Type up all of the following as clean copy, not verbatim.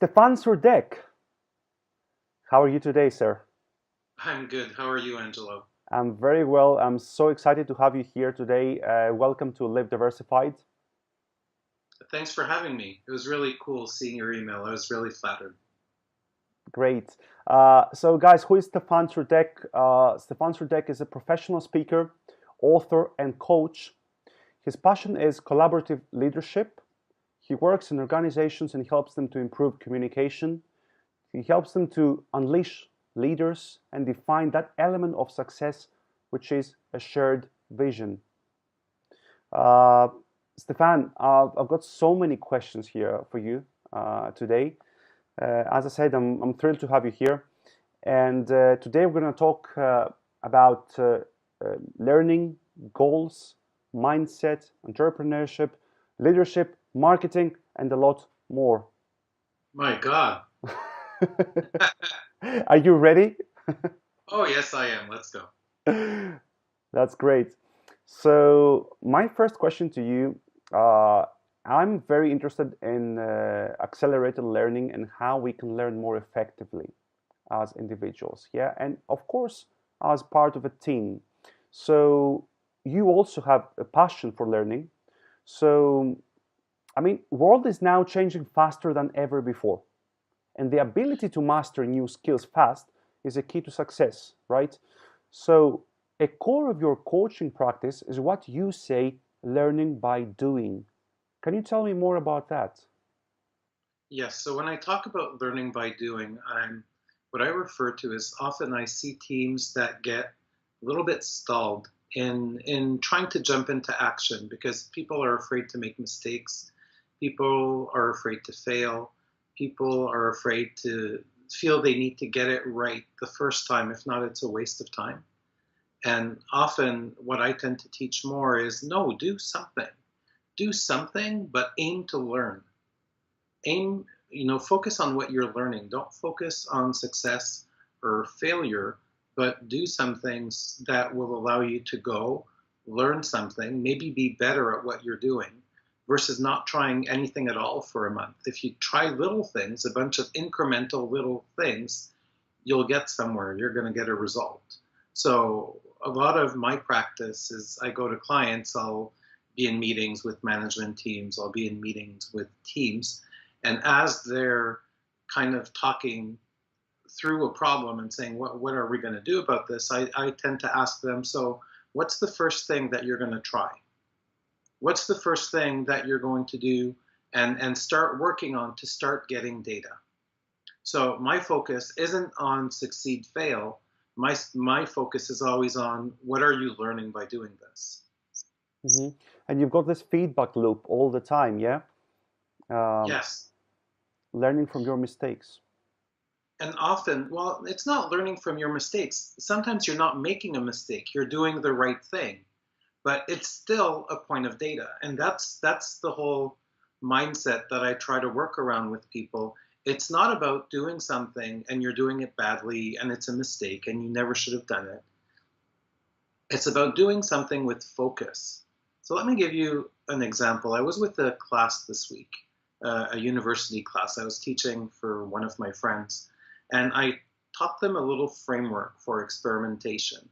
Steffan Surdek. How are you today, sir? I'm good. How are you, Angelo? I'm very well. I'm so excited to have you here today. Welcome to Live Diversified. Thanks for having me. It was really cool seeing your email. I was really flattered. Great. So, guys, who is Steffan Surdek? Steffan Surdek is a professional speaker, author, and coach. His passion is collaborative leadership. He works in organizations and helps them to improve communication. He helps them to unleash leaders and define that element of success, which is a shared vision. Uh, Stefan, I've got so many questions here for you today. As I said, I'm thrilled to have you here. And today we're going to talk about learning, goals, mindset, entrepreneurship, leadership, marketing, and a lot more. My God. Are you ready? Oh, yes, I am. Let's go. That's great. So, my first question to you, I'm very interested in accelerated learning and how we can learn more effectively as individuals. Yeah, and of course, as part of a team. So, you also have a passion for learning. So, I mean, world is now changing faster than ever before, and the ability to master new skills fast is a key to success, right? So, a core of your coaching practice is what you say learning by doing. Can you tell me more about that? Yes, so when I talk about learning by doing, what I refer to is often I see teams that get a little bit stalled in trying to jump into action because people are afraid to make mistakes. People are afraid to fail. People are afraid to feel they need to get it right the first time. If not, it's a waste of time. And often, what I tend to teach more is no, do something. Do something, but aim to learn. Aim, focus on what you're learning. Don't focus on success or failure, but do some things that will allow you to go learn something, maybe be better at what you're doing versus not trying anything at all for a month. If you try little things, a bunch of incremental little things, you'll get somewhere. You're going to get a result. So a lot of my practice is I go to clients, I'll be in meetings with management teams, I'll be in meetings with teams, and as they're kind of talking through a problem and saying, what are we going to do about this? I tend to ask them, so what's the first thing that you're going to try? What's the first thing that you're going to do and start working on to start getting data? So my focus isn't on succeed, fail. My focus is always on what are you learning by doing this? Hmm. And you've got this feedback loop all the time, yeah? Um, Yes. Learning from your mistakes. And often, well, it's not learning from your mistakes. Sometimes you're not making a mistake. You're doing the right thing, but it's still a point of data. And that's the whole mindset that I try to work around with people. It's not about doing something and you're doing it badly and it's a mistake and you never should have done it. It's about doing something with focus. So let me give you an example. I was with a class this week, a university class. I was teaching for one of my friends, and I taught them a little framework for experimentation.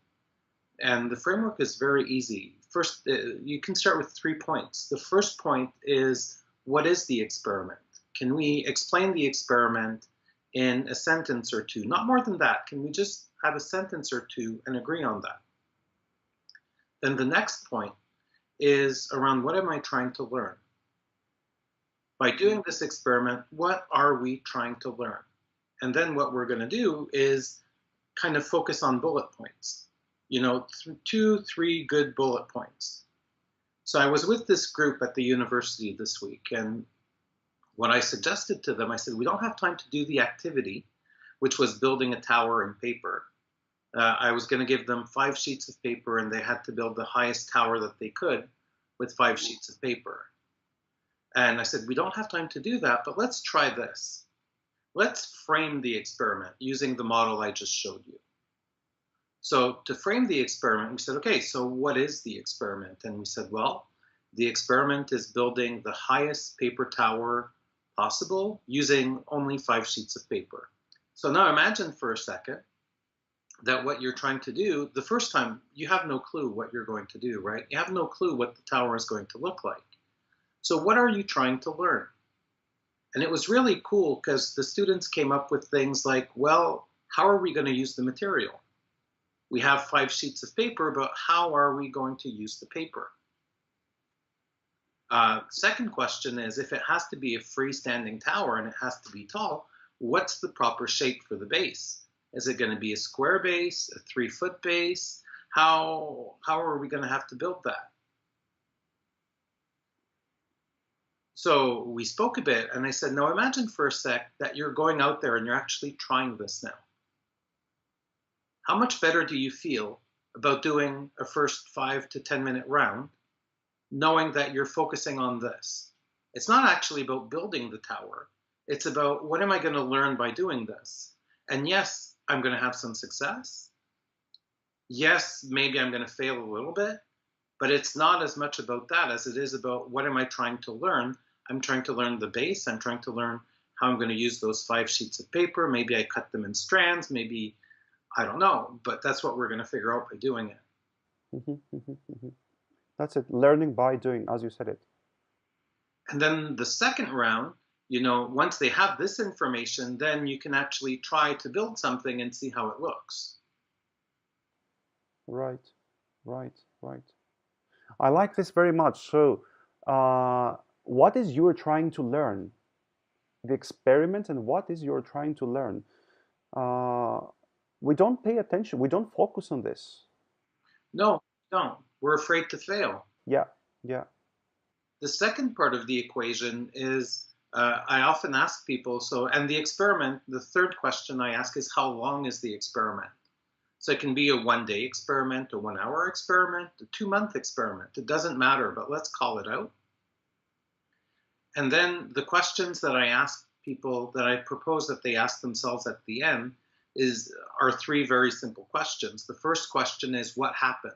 And the framework is very easy. First, you can start with 3 points. The first point is, what is the experiment? Can we explain the experiment in a sentence or two? Not more than that. Can we just have a sentence or two and agree on that? Then the next point is around, what am I trying to learn? By doing this experiment, what are we trying to learn? And then what we're going to do is kind of focus on bullet points. Two, three good bullet points. So I was with this group at the university this week, and what I suggested to them, I said, we don't have time to do the activity, which was building a tower in paper. I was going to give them 5 sheets of paper, and they had to build the highest tower that they could with 5 sheets of paper. And I said, we don't have time to do that, but let's try this. Let's frame the experiment using the model I just showed you. So to frame the experiment, we said, okay, so what is the experiment? And we said, well, the experiment is building the highest paper tower possible using only 5 sheets of paper. So now imagine for a second that what you're trying to do, the first time, you have no clue what you're going to do, right? You have no clue what the tower is going to look like. So what are you trying to learn? And it was really cool because the students came up with things like, well, how are we going to use the material? We have 5 sheets of paper, but how are we going to use the paper? Second question is, if it has to be a freestanding tower and it has to be tall, what's the proper shape for the base? Is it going to be a square base, a 3-foot base? How are we going to have to build that? So we spoke a bit, and I said, now imagine for a sec that you're going out there and you're actually trying this now. How much better do you feel about doing a first 5 to 10 minute round, knowing that you're focusing on this? It's not actually about building the tower. It's about, what am I going to learn by doing this? And yes, I'm going to have some success. Yes, maybe I'm going to fail a little bit, but it's not as much about that as it is about, what am I trying to learn? I'm trying to learn the base. I'm trying to learn how I'm going to use those 5 sheets of paper. Maybe I cut them in strands. Maybe, I don't know, but that's what we're going to figure out by doing it. That's it. Learning by doing, as you said it. And then the second round, once they have this information, then you can actually try to build something and see how it looks. Right. I like this very much. So, what is you're trying to learn? The experiment, and what is you're trying to learn? We don't pay attention. We don't focus on this. No, don't. We're afraid to fail. Yeah. The second part of the equation is, I often ask people, and the experiment, the third question I ask is, how long is the experiment? So it can be a 1-day experiment, a 1-hour experiment, a 2-month experiment. It doesn't matter, but let's call it out. And then the questions that I ask people, that I propose that they ask themselves at the end, are 3 very simple questions. The first question is, what happened?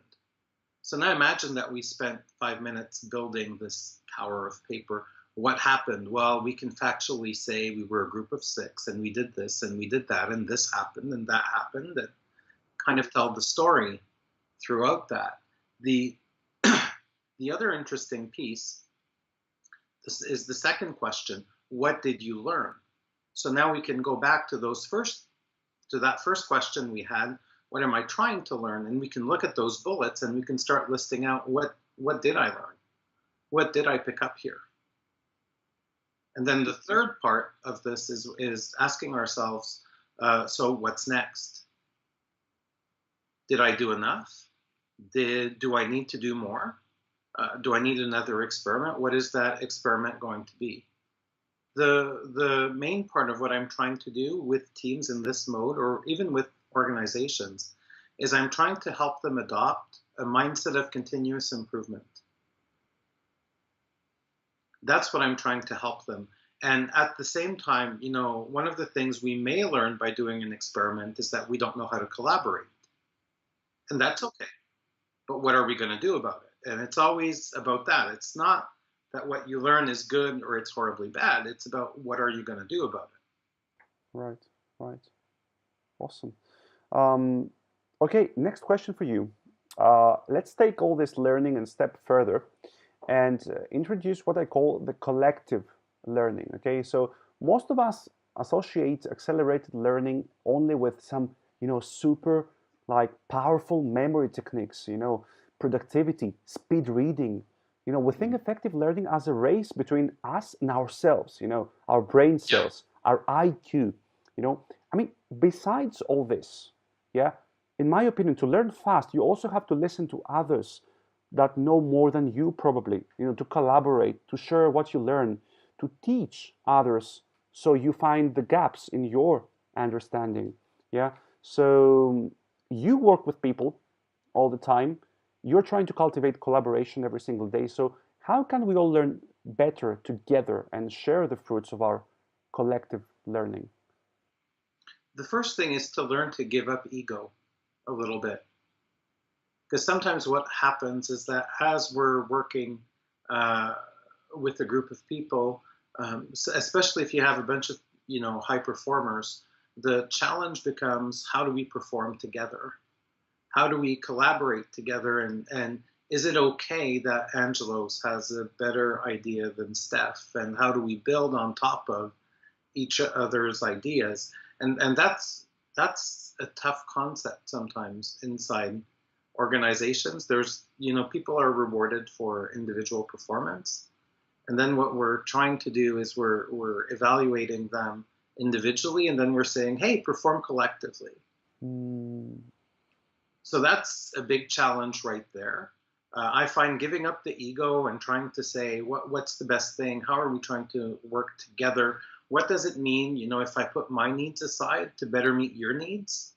So now imagine that we spent 5 minutes building this tower of paper. What happened? Well, we can factually say we were a group of 6 and we did this and we did that and this happened and that happened, and kind of tell the story throughout that. The other interesting piece is the second question: what did you learn? So now we can go back to that first question we had: what am I trying to learn? And we can look at those bullets and we can start listing out, what did I learn? What did I pick up here? And then the third part of this is asking ourselves, so what's next? Did I do enough? Do I need to do more? Do I need another experiment? What is that experiment going to be? The main part of what I'm trying to do with teams in this mode, or even with organizations, is I'm trying to help them adopt a mindset of continuous improvement. That's what I'm trying to help them. And at the same time, one of the things we may learn by doing an experiment is that we don't know how to collaborate. And that's okay. But what are we going to do about it? And it's always about that. It's not that what you learn is good or it's horribly bad. It's about, what are you going to do about it? Right. Awesome. Okay, next question for you. Let's take all this learning and step further and introduce what I call the collective learning. Okay, so most of us associate accelerated learning only with some, super powerful memory techniques, productivity, speed reading. We think effective learning as a race between us and ourselves, our brain cells, our IQ, besides all this, in my opinion, to learn fast, you also have to listen to others that know more than you probably, to collaborate, to share what you learn, to teach others so you find the gaps in your understanding. So you work with people all the time. You're trying to cultivate collaboration every single day. So how can we all learn better together and share the fruits of our collective learning? The first thing is to learn to give up ego a little bit. Because sometimes what happens is that as we're working with a group of people, Especially if you have a bunch of high performers, the challenge becomes, how do we perform together? How do we collaborate together? And is it okay that Angelos has a better idea than Steph? And how do we build on top of each other's ideas? And that's a tough concept sometimes inside organizations. There's people are rewarded for individual performance, and then what we're trying to do is we're evaluating them individually, and then we're saying, hey, perform collectively. Mm. So that's a big challenge right there. I find giving up the ego and trying to say, what's the best thing? How are we trying to work together? What does it mean, if I put my needs aside to better meet your needs?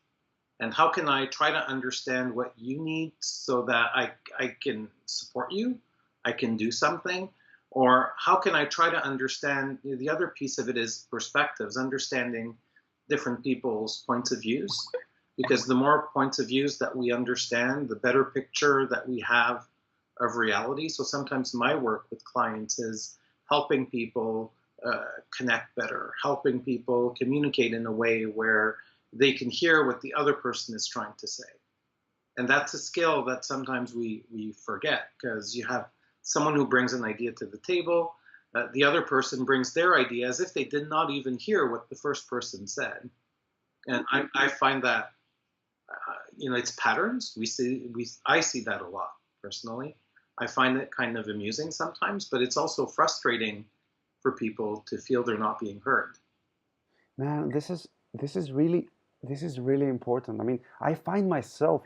And how can I try to understand what you need so that I can support you? I can do something. Or how can I try to understand, the other piece of it is perspectives, understanding different people's points of views. Because the more points of views that we understand, the better picture that we have of reality. So sometimes my work with clients is helping people connect better, helping people communicate in a way where they can hear what the other person is trying to say. And that's a skill that sometimes we forget, because you have someone who brings an idea to the table, the other person brings their idea as if they did not even hear what the first person said. And I find that it's patterns. I see that a lot personally. I find it kind of amusing sometimes, but it's also frustrating for people to feel they're not being heard. Man, this is really important. I mean, I find myself,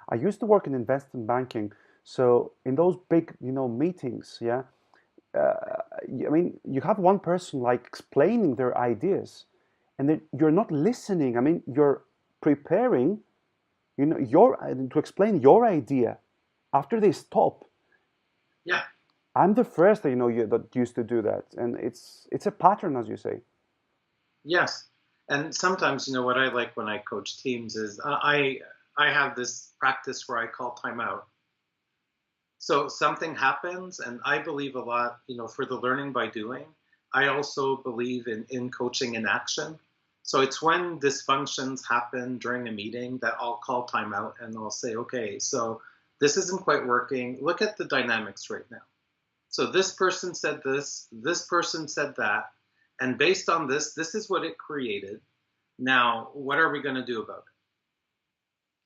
I used to work in investment banking, so in those big, meetings, yeah, I mean, you have one person like explaining their ideas, and then you're not listening. I mean, you're preparing, your to explain your idea. After they stop, Yeah. I'm the first that used to do that, and it's a pattern, as you say. Yes. And sometimes, what I like when I coach teams is I have this practice where I call timeout. So something happens, and I believe a lot, for the learning by doing. I also believe in coaching in action. So it's when dysfunctions happen during a meeting that I'll call timeout and I'll say, okay, so this isn't quite working. Look at the dynamics right now. So this person said this person said that, and based on this is what it created. Now, what are we going to do about it?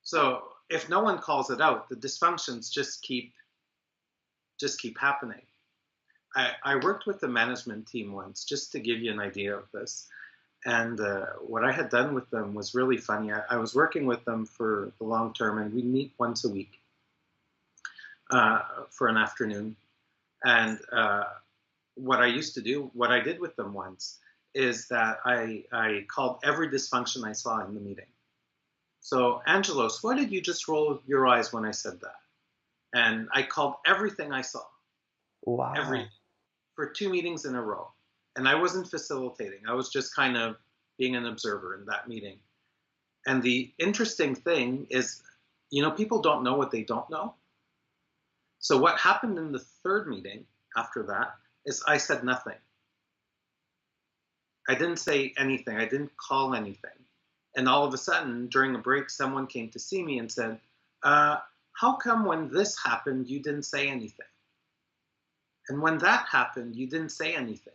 So if no one calls it out, the dysfunctions just keep happening. I worked with the management team once, just to give you an idea of this. And what I had done with them was really funny. I was working with them for the long term, and we meet once a week for an afternoon. And what I did with them once, is that I called every dysfunction I saw in the meeting. So, Angelos, why did you just roll your eyes when I said that? And I called everything I saw, Wow. for 2 meetings in a row. And I wasn't facilitating. I was just kind of being an observer in that meeting. And the interesting thing is, people don't know what they don't know. So what happened in the third meeting after that is I said nothing. I didn't say anything. I didn't call anything. And all of a sudden, during a break, someone came to see me and said, how come when this happened, you didn't say anything? And when that happened, you didn't say anything.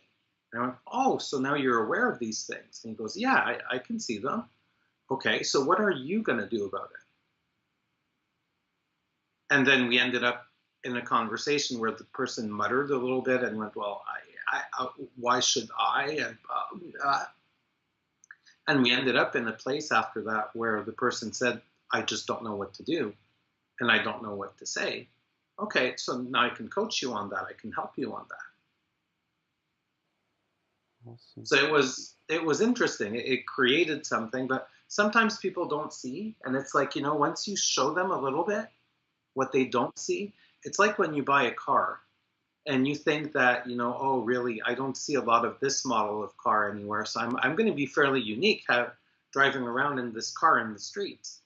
And I went, oh, so now you're aware of these things. And he goes, yeah, I can see them. Okay, so what are you going to do about it? And then we ended up in a conversation where the person muttered a little bit and went, well, why should I? And we ended up in a place after that where the person said, I just don't know what to do, and I don't know what to say. Okay, so now I can coach you on that. I can help you on that. Awesome. So it was interesting. It created something, but sometimes people don't see. And it's like, once you show them a little bit what they don't see, it's like when you buy a car and you think that, oh, really, I don't see a lot of this model of car anywhere. So I'm going to be fairly unique driving around in this car in the streets.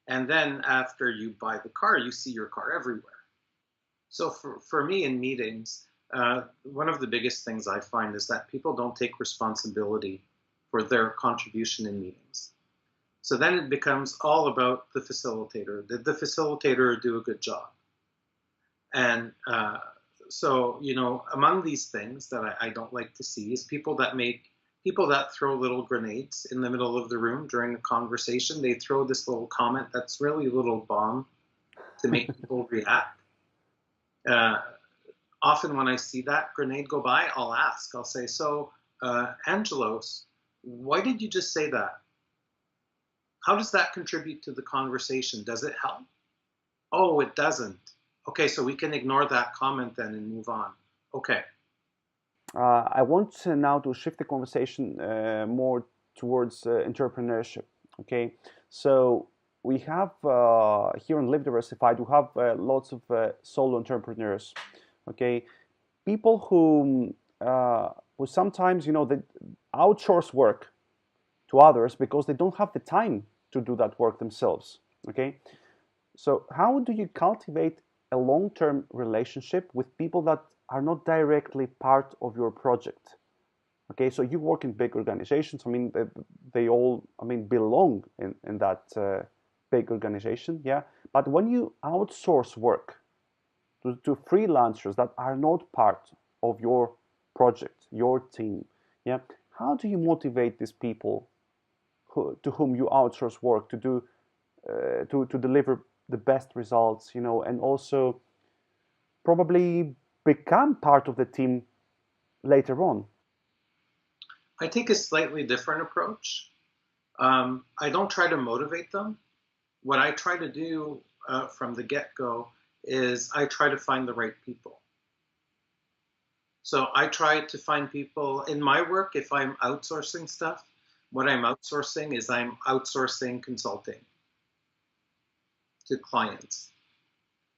And then after you buy the car, you see your car everywhere. So for me in meetings, one of the biggest things I find is that people don't take responsibility for their contribution in meetings. So then it becomes all about the facilitator. Did the facilitator do a good job? And so, among these things that I don't like to see is people that throw little grenades in the middle of the room during a conversation. They throw this little comment that's really a little bomb to make people react. Often when I see that grenade go by, I'll say, so Angelos, why did you just say that? How does that contribute to the conversation? Does it help? Oh, it doesn't. Okay, so we can ignore that comment then and move on. Okay. I want now to shift the conversation more towards entrepreneurship. Okay, so we have here on Live Diversified, we have lots of solo entrepreneurs. Okay, people who sometimes they outsource work to others because they don't have the time to do that work themselves. Okay, so how do you cultivate a long-term relationship with people that are not directly part of your project? Okay, so you work in big organizations. I mean, they all, belong in that big organization, yeah. But when you outsource work to freelancers that are not part of your project, your team, yeah, how do you motivate these people to whom you outsource work to do to deliver the best results, and also probably become part of the team later on? I take a slightly different approach. I don't try to motivate them. What I try to do from the get-go is I try to find the right people. So I try to find people in my work. If I'm outsourcing stuff, what I'm outsourcing is I'm outsourcing consulting to clients.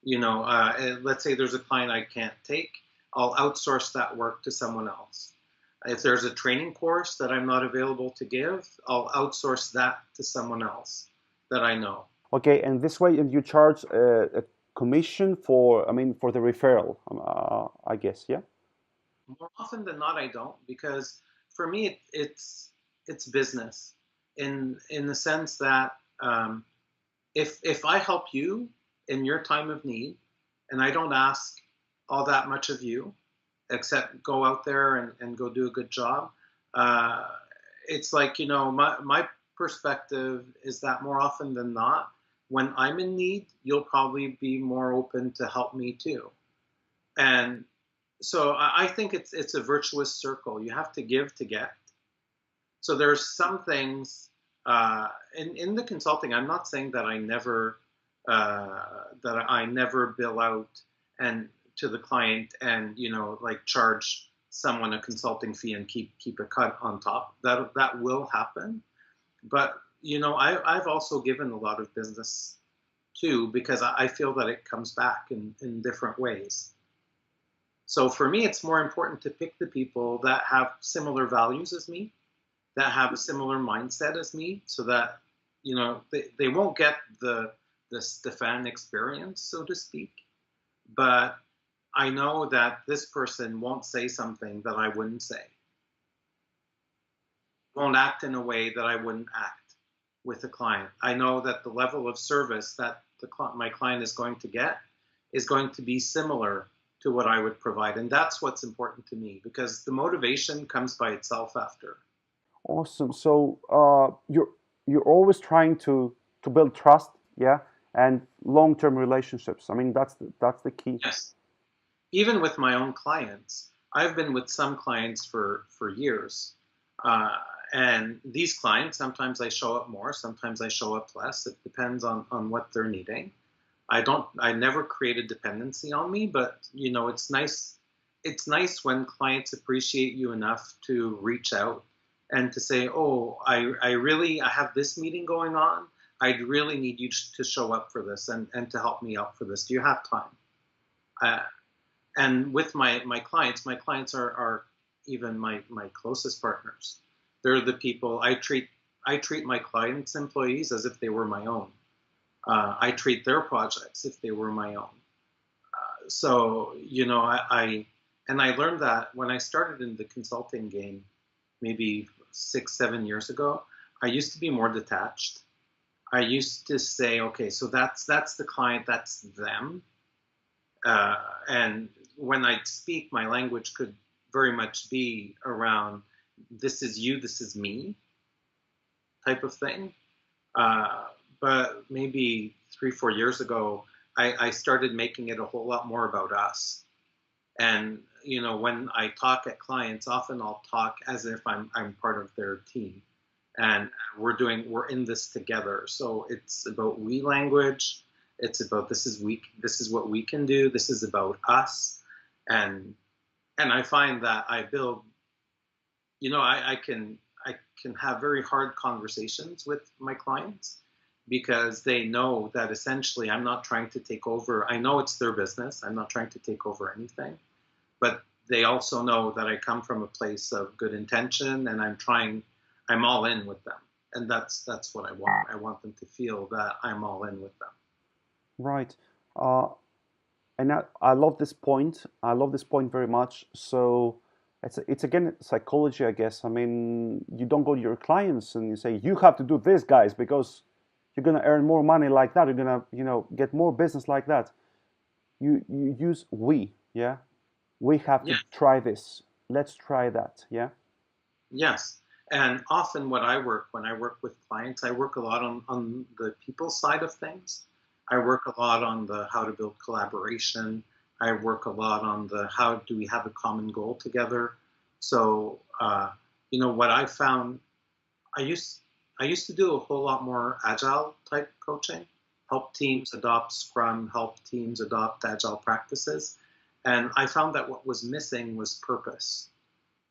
Let's say there's a client I can't take, I'll outsource that work to someone else. If there's a training course that I'm not available to give, I'll outsource that to someone else that I know. Okay, and this way you charge a commission for the referral, I guess, yeah? More often than not, I don't, because for me it's business in the sense that if I help you in your time of need, and I don't ask all that much of you, except go out there and go do a good job. It's like, my perspective is that more often than not, when I'm in need, you'll probably be more open to help me too. And so I think it's a virtuous circle. You have to give to get. So there's some things in the consulting. I'm not saying that I never bill out and to the client and charge someone a consulting fee and keep a cut on top. That will happen, but I've also given a lot of business too, because I feel that it comes back in different ways. So for me, it's more important to pick the people that have similar values as me, that have a similar mindset as me, so that they won't get the Steffan experience, so to speak, but I know that this person won't say something that I wouldn't say, won't act in a way that I wouldn't act with a client. I know that the level of service that my client is going to get is going to be similar to what I would provide. And that's what's important to me, because the motivation comes by itself after. Awesome. So you're always trying to build trust, yeah, and long-term relationships. That's the key. Yes. Even with my own clients, I've been with some clients for years. And these clients, sometimes I show up more, sometimes I show up less. It depends on what they're needing. I never create a dependency on me, but it's nice. It's nice when clients appreciate you enough to reach out and to say, oh, I have this meeting going on. I'd really need you to show up for this and to help me out for this. Do you have time? And with my clients are even my closest partners. They're the people I treat my clients' employees as if they were my own. I treat their projects if they were my own. So And I learned that when I started in the consulting game, maybe 6, 7 years ago, I used to be more detached. I used to say, okay, so that's the client, that's them. And when I speak, my language could very much be around this is you, this is me type of thing. But maybe 3, 4 years ago, I started making it a whole lot more about us. And when I talk at clients, often I'll talk as if I'm part of their team, and we're in this together. So it's about we language. It's about this is what we can do. This is about us, and I find that I build. I can have very hard conversations with my clients because they know that essentially I'm not trying to take over. I know it's their business. I'm not trying to take over anything, but they also know that I come from a place of good intention, and I'm all in with them. And that's what I want. I want them to feel that I'm all in with them. Right. Uh, and I love this point. I love this point very much. So it's again psychology, I guess. I mean, you don't go to your clients and you say you have to do this, guys, because you're gonna earn more money like that. You're gonna get more business like that. You use we, yeah. We have Yeah. to try this. Let's try that, yeah. Yes. And often when I work with clients, I work a lot on the people side of things. I work a lot on the how to build collaboration. I work a lot on the how do we have a common goal together. So, what I found, I used I used to do a whole lot more agile type coaching, help teams adopt Scrum, help teams adopt agile practices. And I found that what was missing was purpose.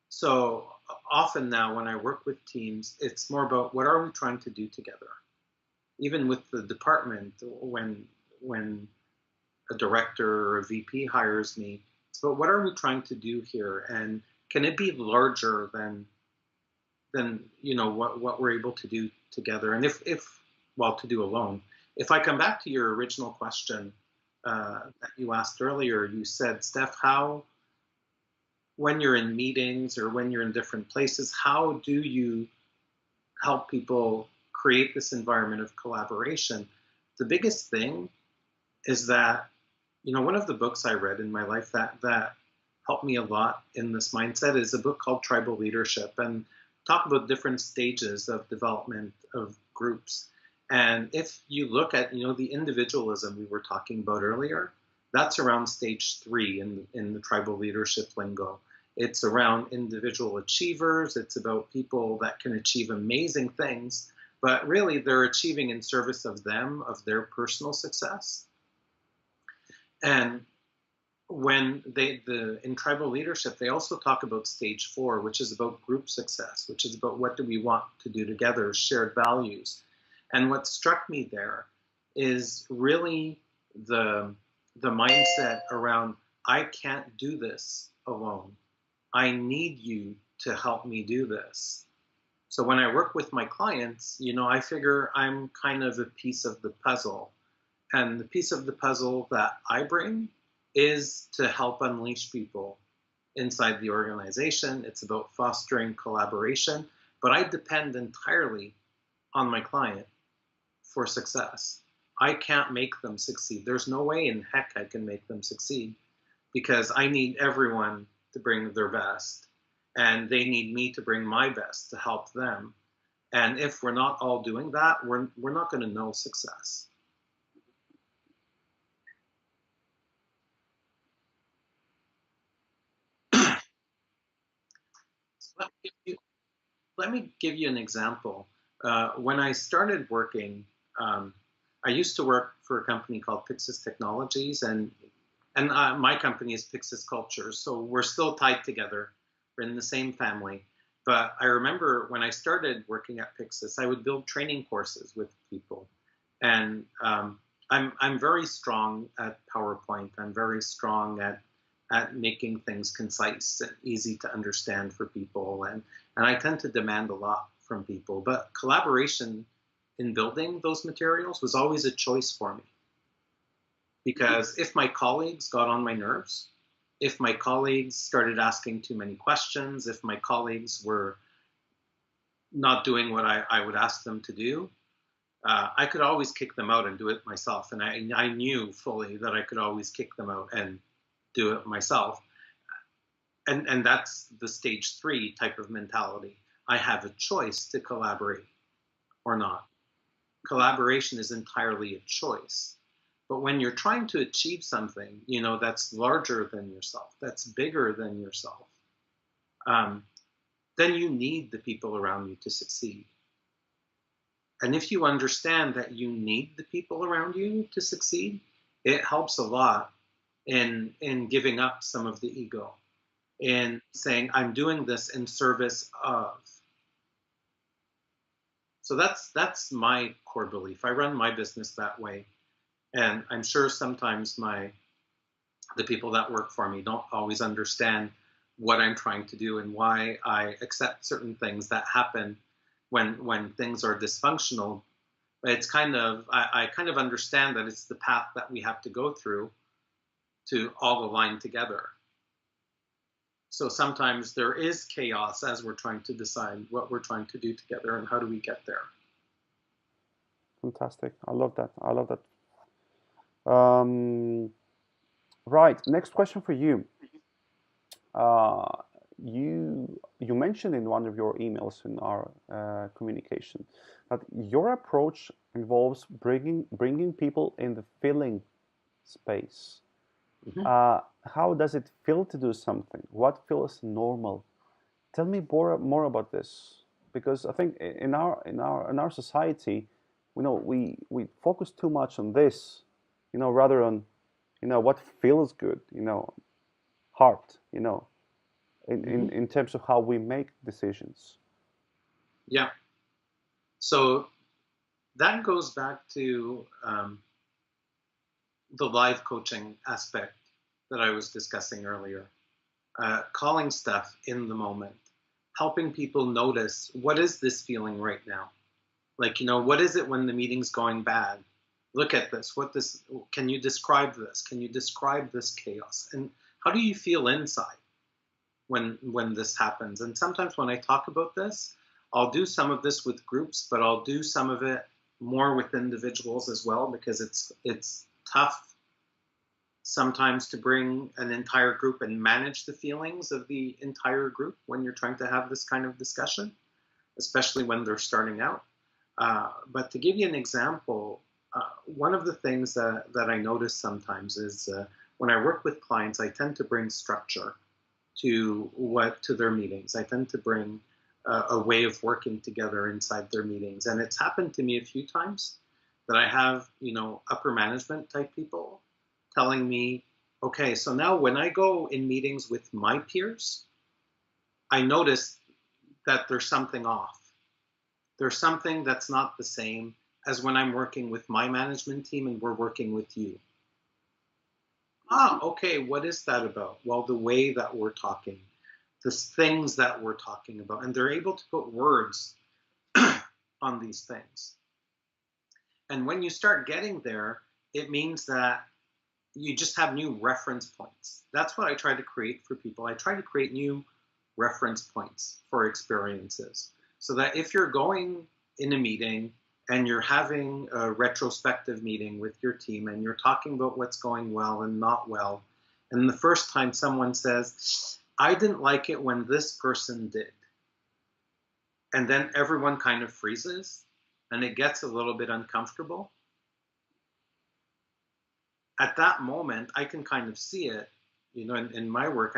So often now when I work with teams, it's more about what are we trying to do together. Even with the department, when a director or a VP hires me, it's about what are we trying to do here, and can it be larger than what we're able to do together, and if well to do alone. If I come back to your original question that you asked earlier, you said, Steph, how when you're in meetings or when you're in different places, how do you help people create this environment of collaboration? The biggest thing is that, one of the books I read in my life that helped me a lot in this mindset is a book called Tribal Leadership, and talk about different stages of development of groups. And if you look at, the individualism we were talking about earlier, that's around stage 3 in the tribal leadership lingo. It's around individual achievers. It's about people that can achieve amazing things, but really they're achieving in service of them, of their personal success. And in tribal leadership, they also talk about stage 4, which is about group success, which is about what do we want to do together, shared values. And what struck me there is really the mindset around, I can't do this alone. I need you to help me do this. So when I work with my clients, I figure I'm kind of a piece of the puzzle. And the piece of the puzzle that I bring is to help unleash people inside the organization. It's about fostering collaboration, but I depend entirely on my client for success. I can't make them succeed. There's no way in heck I can make them succeed, because I need everyone to bring their best, and they need me to bring my best to help them. And if we're not all doing that, we're not going to know success. So let me give you an example. When I started working, um, I used to work for a company called Pixis Technologies, and my company is Pixis Culture, so we're still tied together. We're in the same family. But I remember when I started working at Pixis, I would build training courses with people, and I'm very strong at PowerPoint. I'm very strong at making things concise and easy to understand for people, and I tend to demand a lot from people. But collaboration in building those materials was always a choice for me, because if my colleagues got on my nerves, if my colleagues started asking too many questions, if my colleagues were not doing what I would ask them to do, I could always kick them out and do it myself. And I knew fully that I could always kick them out and do it myself. And that's the stage 3 type of mentality. I have a choice to collaborate or not. Collaboration is entirely a choice. But when you're trying to achieve something, that's larger than yourself, that's bigger than yourself, then you need the people around you to succeed. And if you understand that you need the people around you to succeed, it helps a lot in giving up some of the ego, in saying, I'm doing this in service of. So that's my core belief. I run my business that way. And I'm sure sometimes the people that work for me don't always understand what I'm trying to do and why I accept certain things that happen when things are dysfunctional. But it's I kind of understand that it's the path that we have to go through to all align together. So sometimes there is chaos as we're trying to decide what we're trying to do together and how do we get there. Fantastic. I love that. I love that. Right. Next question for you. You mentioned in one of your emails in our communication that your approach involves bringing people in the feeling space. How does it feel to do something? What feels normal? Tell me more about this, because I think in our society, we focus too much on this, rather on what feels good, heart, in terms of how we make decisions. Yeah. So that goes back to the live coaching aspect that I was discussing earlier. Calling stuff in the moment, helping people notice, what is this feeling right now? Like, what is it when the meeting's going bad? Look at this. Can you describe this? Can you describe this chaos? And how do you feel inside when this happens? And sometimes when I talk about this, I'll do some of this with groups, but I'll do some of it more with individuals as well, because it's tough sometimes to bring an entire group and manage the feelings of the entire group when you're trying to have this kind of discussion, especially when they're starting out. But to give you an example, one of the things that I notice sometimes is when I work with clients, I tend to bring structure to their meetings. I tend to bring a way of working together inside their meetings. And it's happened to me a few times that I have, upper management type people telling me, okay, so now when I go in meetings with my peers, I notice that there's something off. There's something that's not the same as when I'm working with my management team and we're working with you. Okay, what is that about? Well, the way that we're talking, the things that we're talking about, and they're able to put words on these things. And when you start getting there, it means that you just have new reference points. That's what I try to create for people. I try to create new reference points for experiences, so that if you're going in a meeting and you're having a retrospective meeting with your team and you're talking about what's going well and not well, and the first time someone says, I didn't like it when this person did, and then everyone kind of freezes and it gets a little bit uncomfortable. At that moment, I can kind of see it, in my work,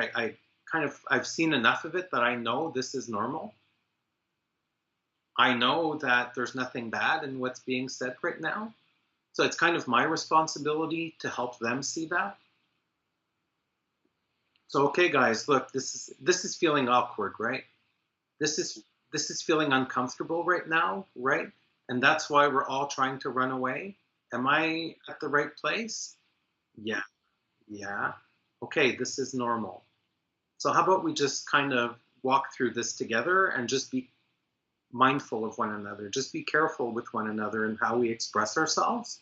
I've seen enough of it that I know this is normal. I know that there's nothing bad in what's being said right now. So it's kind of my responsibility to help them see that. So, okay, guys, look, this is feeling awkward, right? This is feeling uncomfortable right now, right? And that's why we're all trying to run away. Am I at the right place? Yeah. Okay, this is normal. So how about we just kind of walk through this together and just be mindful of one another. Just be careful with one another and how we express ourselves,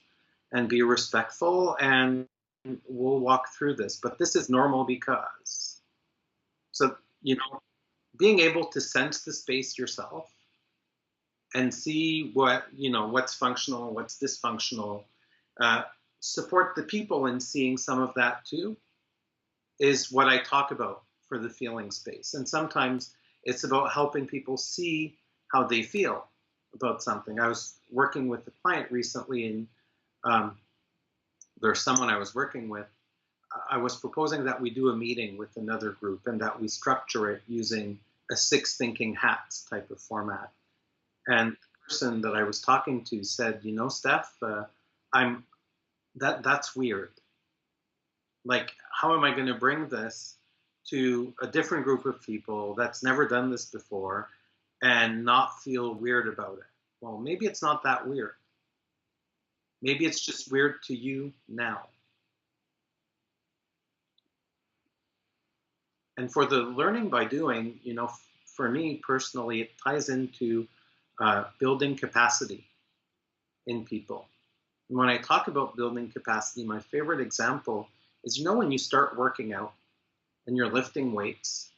and be respectful, and we'll walk through this, but this is normal because. So, being able to sense the space yourself and see what's functional, what's dysfunctional, uh, support the people in seeing some of that too, is what I talk about for the feeling space. And sometimes it's about helping people see how they feel about something. I was working with a client recently, and there's someone I was working with. I was proposing that we do a meeting with another group and that we structure it using a six thinking hats type of format. And the person that I was talking to said, Steph, I'm that's weird. Like, how am I going to bring this to a different group of people that's never done this before and not feel weird about it? Well, maybe it's not that weird. Maybe it's just weird to you now. And for the learning by doing, for me personally, it ties into building capacity in people. And when I talk about building capacity, my favorite example is, when you start working out and you're lifting weights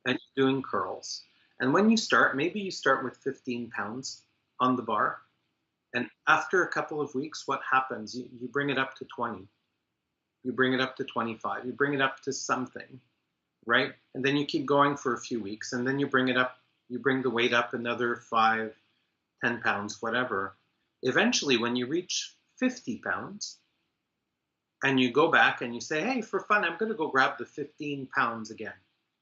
and you're doing curls, and when you start, maybe you start with 15 pounds on the bar, and after a couple of weeks, what happens? You bring it up to 20, you bring it up to 25, you bring it up to something, right? And then you keep going for a few weeks, and then you bring the weight up another 5, 10 pounds, whatever. Eventually, when you reach 50 pounds, and you go back and you say, hey, for fun, I'm going to go grab the 15 pounds again.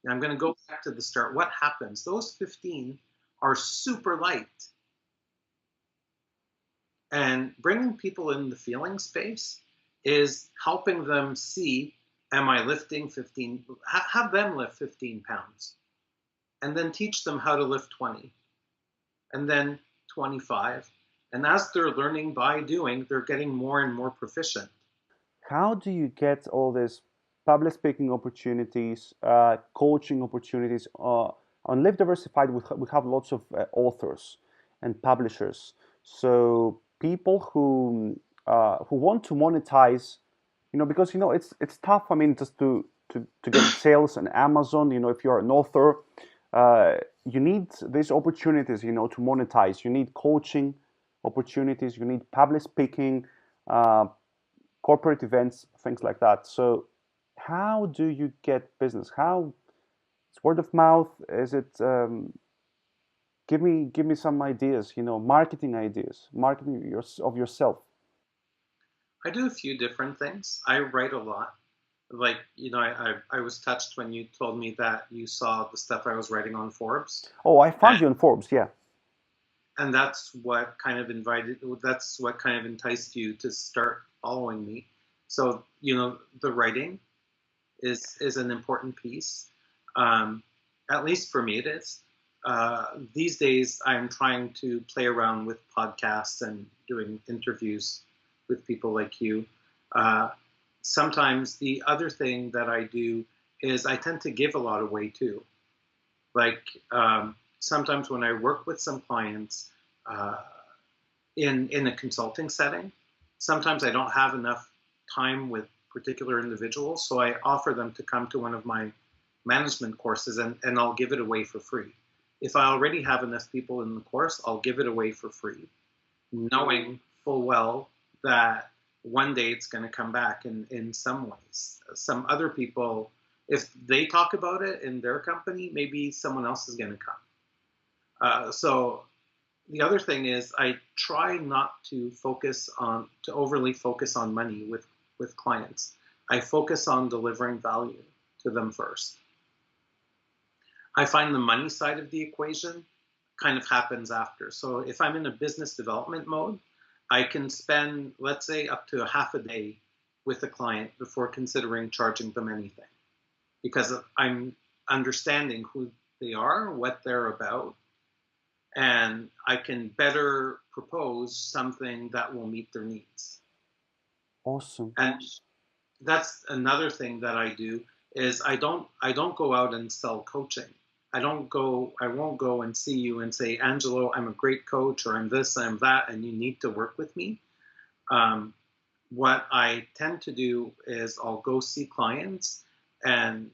And I'm going to go back to the start. What happens? Those 15 are super light. And bringing people in the feeling space is helping them see, am I lifting 15? Have them lift 15 pounds. And then teach them how to lift 20. And then 25. And as they're learning by doing, they're getting more and more proficient. How do you get all these public speaking opportunities, coaching opportunities? On Live Diversified, we have lots of authors and publishers. So people who want to monetize, because it's tough. I mean, just to get sales on Amazon. If you're an author, you need these opportunities. To monetize. You need coaching opportunities. You need public speaking. Corporate events, things like that. So, how do you get business? How it's word of mouth? Is it? Give me some ideas. Marketing ideas, marketing of yourself. I do a few different things. I write a lot. Like, I was touched when you told me that you saw the stuff I was writing on Forbes. Oh, I found And, you on Forbes. Yeah. and that's what kind of enticed you to start following me. So, the writing is an important piece. At least for me, it is. These days, I'm trying to play around with podcasts and doing interviews with people like you. Sometimes the other thing that I do is I tend to give a lot away too. Like, sometimes when I work with some clients in a consulting setting, sometimes I don't have enough time with particular individuals, so I offer them to come to one of my management courses, and I'll give it away for free. If I already have enough people in the course, I'll give it away for free, knowing full well that one day it's going to come back in some ways. Some other people, if they talk about it in their company, maybe someone else is going to come. So the other thing is I try not to overly focus on money with clients. I focus on delivering value to them first. I find the money side of the equation kind of happens after. So if I'm in a business development mode, I can spend, let's say, up to a half a day with a client before considering charging them anything, because I'm understanding who they are, what they're about, and I can better propose something that will meet their needs. Awesome. And that's another thing that I do is I don't go out and sell coaching. I won't go and see you and say, Angelo, I'm a great coach, or I'm this, I'm that, and you need to work with me. what I tend to do is I'll go see clients and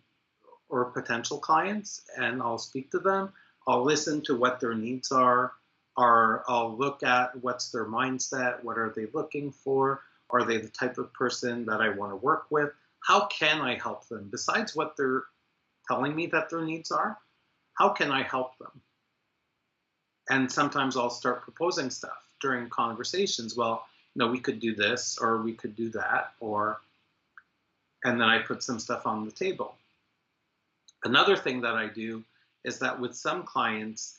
or potential clients, and I'll speak to them. I'll listen to what their needs are, or I'll look at what's their mindset, what are they looking for, are they the type of person that I want to work with? How can I help them? Besides what they're telling me that their needs are, how can I help them? And sometimes I'll start proposing stuff during conversations. Well, we could do this or we could do that, and then I put some stuff on the table. Another thing that I do is that with some clients,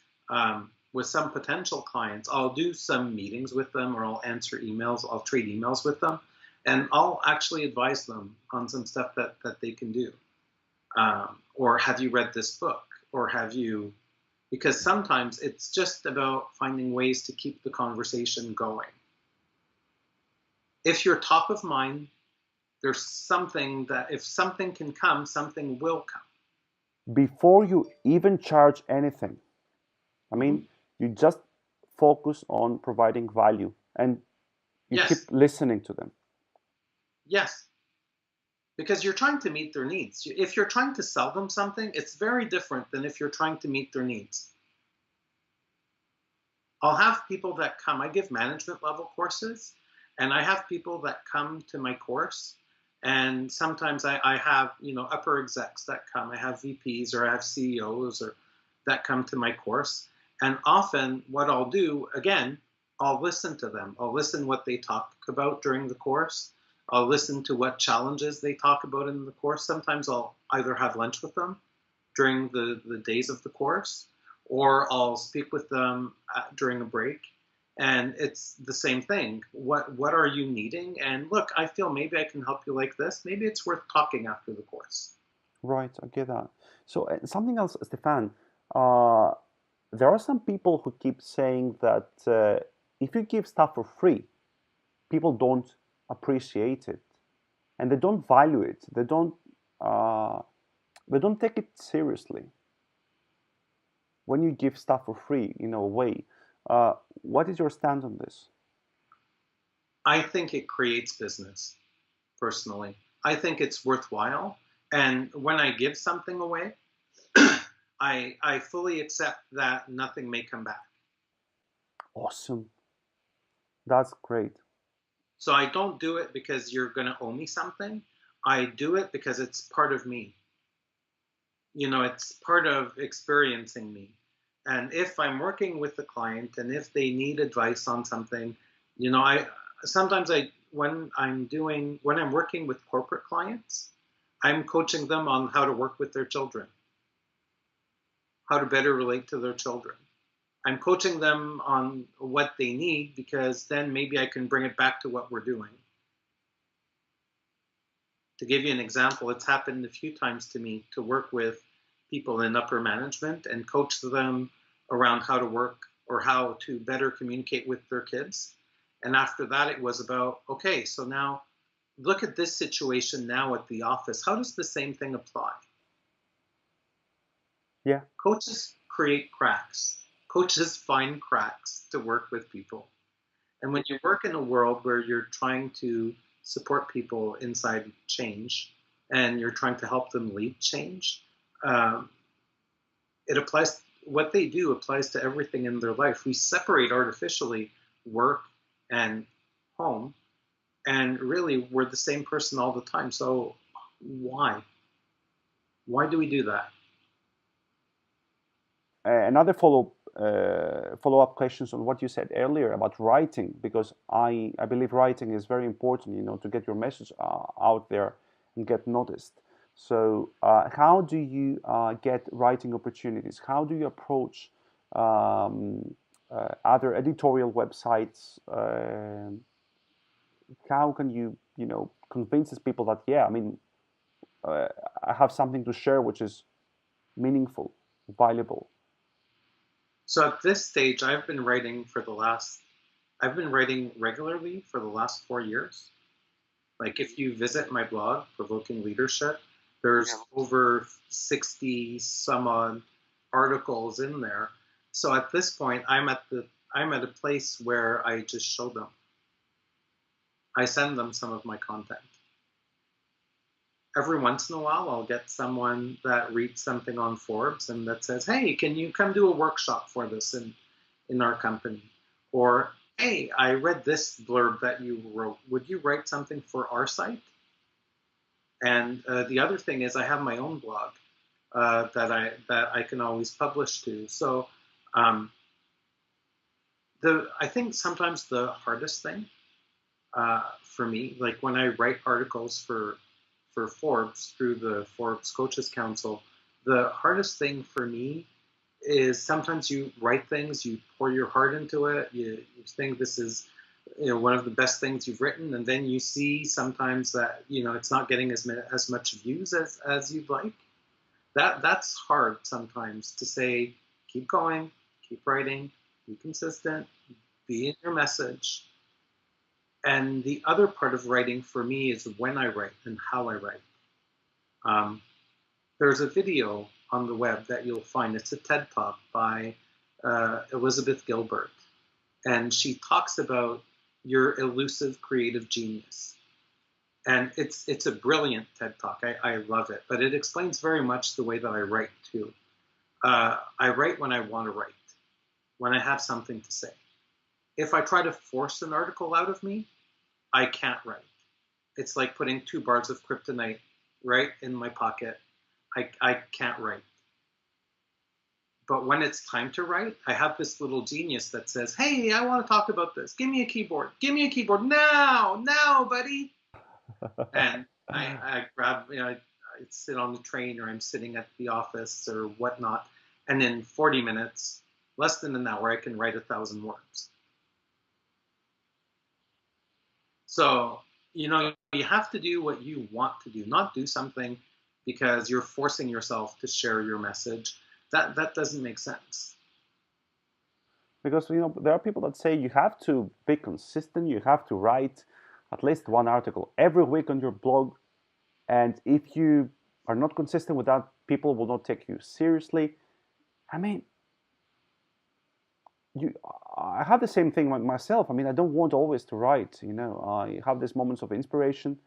with some potential clients, I'll do some meetings with them, or I'll answer emails, I'll trade emails with them, and I'll actually advise them on some stuff that they can do. Or have you read this book? Or have you, because sometimes it's just about finding ways to keep the conversation going. If you're top of mind, there's something that if something can come, something will come. Before you even charge anything, I mean, you just focus on providing value and you Yes. keep listening to them. Yes. Because you're trying to meet their needs. If you're trying to sell them something, it's very different than if you're trying to meet their needs. I'll have people that come, I give management level courses, and I have people that come to my course, and sometimes I have, upper execs that come. I have VPs or I have CEOs or that come to my course. And often what I'll do, again, I'll listen to them. I'll listen what they talk about during the course. I'll listen to what challenges they talk about in the course. Sometimes I'll either have lunch with them during the days of the course, or I'll speak with them during a break. And it's the same thing. What are you needing? And look, I feel maybe I can help you like this. Maybe it's worth talking after the course. Right, I get that. So something else, Stefan, there are some people who keep saying that if you give stuff for free, people don't appreciate it, and they don't value it. They don't take it seriously. When you give stuff for free, away, what is your stand on this? I think it creates business, personally. I think it's worthwhile. And when I give something away, I fully accept that nothing may come back. Awesome. That's great. So I don't do it because you're going to owe me something. I do it because it's part of me. It's part of experiencing me. And if I'm working with the client and if they need advice on something, when I'm working with corporate clients, I'm coaching them on how to work with their children, how to better relate to their children. I'm coaching them on what they need, because then maybe I can bring it back to what we're doing. To give you an example, it's happened a few times to me to work with people in upper management and coach them around how to work or how to better communicate with their kids. And after that, it was about, okay, so now look at this situation now at the office. How does the same thing apply? Yeah. Coaches create cracks. Coaches find cracks to work with people. And when you work in a world where you're trying to support people inside change and you're trying to help them lead change, it applies. What they do applies to everything in their life. We separate artificially work and home, and really we're the same person all the time. So why do we do that? Another follow-up questions on what you said earlier about writing, because I believe writing is very important, to get your message out there and get noticed. So how do you get writing opportunities? How do you approach other editorial websites? How can you convince these people that, yeah, I mean, I have something to share which is meaningful, valuable? So at this stage, I've been writing regularly for the last 4 years. Like, if you visit my blog, Provoking Leadership, there's over 60 some odd articles in there. So at this point, I'm at a place where I just show them. I send them some of my content. Every once in a while, I'll get someone that reads something on Forbes and that says, hey, can you come do a workshop for this in our company? Or, hey, I read this blurb that you wrote. Would you write something for our site? And the other thing is I have my own blog that I can always publish to. So I think sometimes the hardest thing for me, like when I write articles for Forbes through the Forbes Coaches Council, the hardest thing for me is sometimes you write things, you pour your heart into it, you think this is one of the best things you've written, and then you see sometimes that it's not getting as much views as you'd like. That's hard sometimes to say, keep going, keep writing, be consistent, be in your message. And the other part of writing for me is when I write and how I write. There's a video on the web that you'll find. It's a TED Talk by Elizabeth Gilbert. And she talks about your elusive creative genius. And it's a brilliant TED Talk. I love it. But it explains very much the way that I write, too. I write when I want to write, when I have something to say. If I try to force an article out of me, I can't write. It's like putting 2 bars of kryptonite right in my pocket. I can't write. But when it's time to write, I have this little genius that says, hey, I want to talk about this. Give me a keyboard. Give me a keyboard now, buddy. And I grab, I sit on the train or I'm sitting at the office or whatnot. And in 40 minutes, less than an hour, I can write 1,000 words. So, you have to do what you want to do, not do something because you're forcing yourself to share your message. That doesn't make sense. Because there are people that say you have to be consistent, you have to write at least 1 article every week on your blog, and if you are not consistent with that, people will not take you seriously. I mean, I have the same thing myself. I mean, I don't want always to write. I have these moments of inspiration.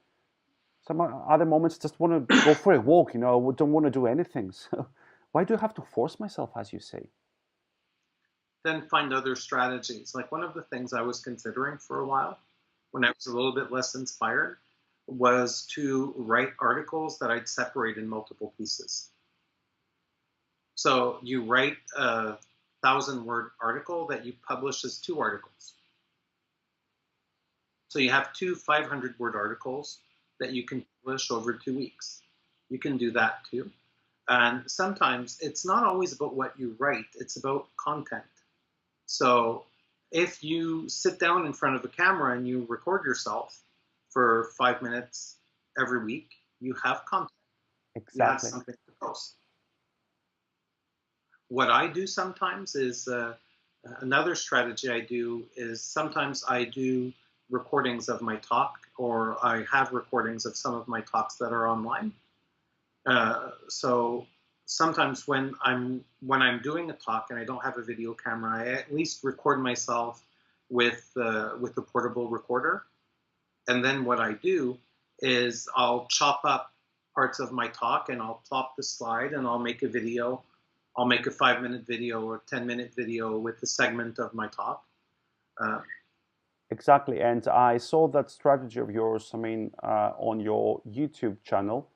Some other moments just want to go for a walk. Don't want to do anything. So why do I have to force myself, as you say? Then find other strategies. Like one of the things I was considering for a while, when I was a little bit less inspired, was to write articles that I'd separate in multiple pieces. So you write a 1,000-word article that you publish as 2 articles. So you have 2 500-word articles that you can publish over 2 weeks. You can do that too. And sometimes it's not always about what you write, it's about content. So if you sit down in front of a camera and you record yourself for 5 minutes every week, you have content. Exactly. You have something to post. What I do sometimes is, another strategy I do is sometimes I do recordings of my talk, or I have recordings of some of my talks that are online. So sometimes when I'm doing a talk and I don't have a video camera, I at least record myself with a portable recorder. And then what I do is I'll chop up parts of my talk and I'll plop the slide and I'll make a video. I'll make a 5-minute video or 10-minute video with a segment of my talk. Exactly, and I saw that strategy of yours, on your YouTube channel,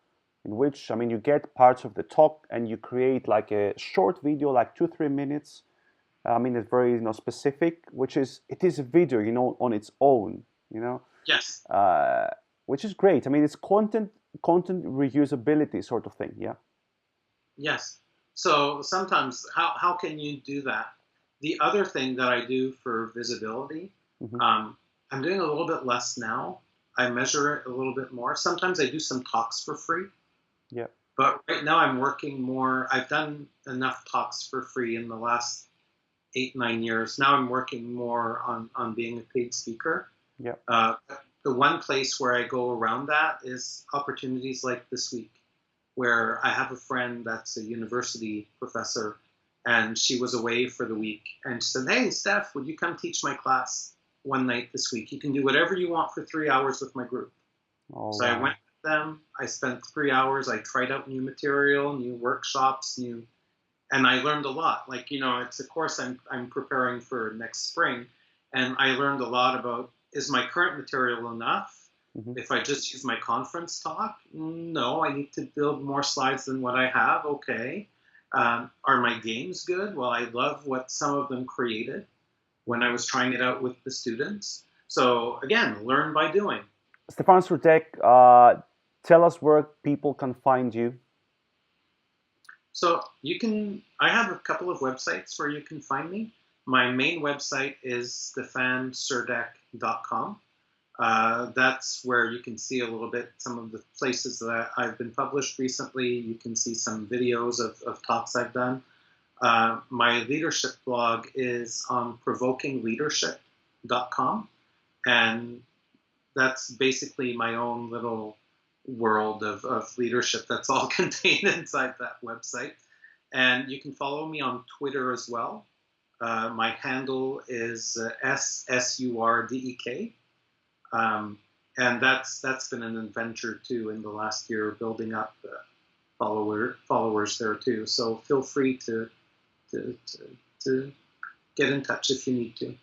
in which, you get parts of the talk and you create like a short video, like 2-3 minutes. It's very, specific, it is a video, on its own, Yes. Which is great. It's content reusability sort of thing, yeah? Yes. So sometimes, how can you do that? The other thing that I do for visibility, I'm doing a little bit less now. I measure it a little bit more. Sometimes I do some talks for free. Yeah. But right now I'm working more. I've done enough talks for free in the last 8-9 years. Now I'm working more on being a paid speaker. Yeah. The one place where I go around that is opportunities like this week, where I have a friend that's a university professor, and she was away for the week, and she said, "Hey, Steph, would you come teach my class?" one night this week. You can do whatever you want for 3 hours with my group. Oh, So I wow. went with them. I spent 3 hours. I tried out new material, new workshops, and I learned a lot. Like, it's a course I'm preparing for next spring, and I learned a lot about, is my current material enough? Mhm. If I just use my conference talk, no, I need to build more slides than what I have. Okay. Are my games good? Well, I love what some of them created when I was trying it out with the students. So again, learn by doing. Steffan Surdek, tell us where people can find you. So I have a couple of websites where you can find me. My main website is steffansurdek.com. That's where you can see a little bit some of the places that I've been published recently. You can see some videos of talks I've done. My leadership blog is on provokingleadership.com, and that's basically my own little world of leadership that's all contained inside that website. And you can follow me on Twitter as well. My handle is SSURDEK. And that's been an adventure too in the last year, building up followers there too. So feel free to to get in touch if you need to.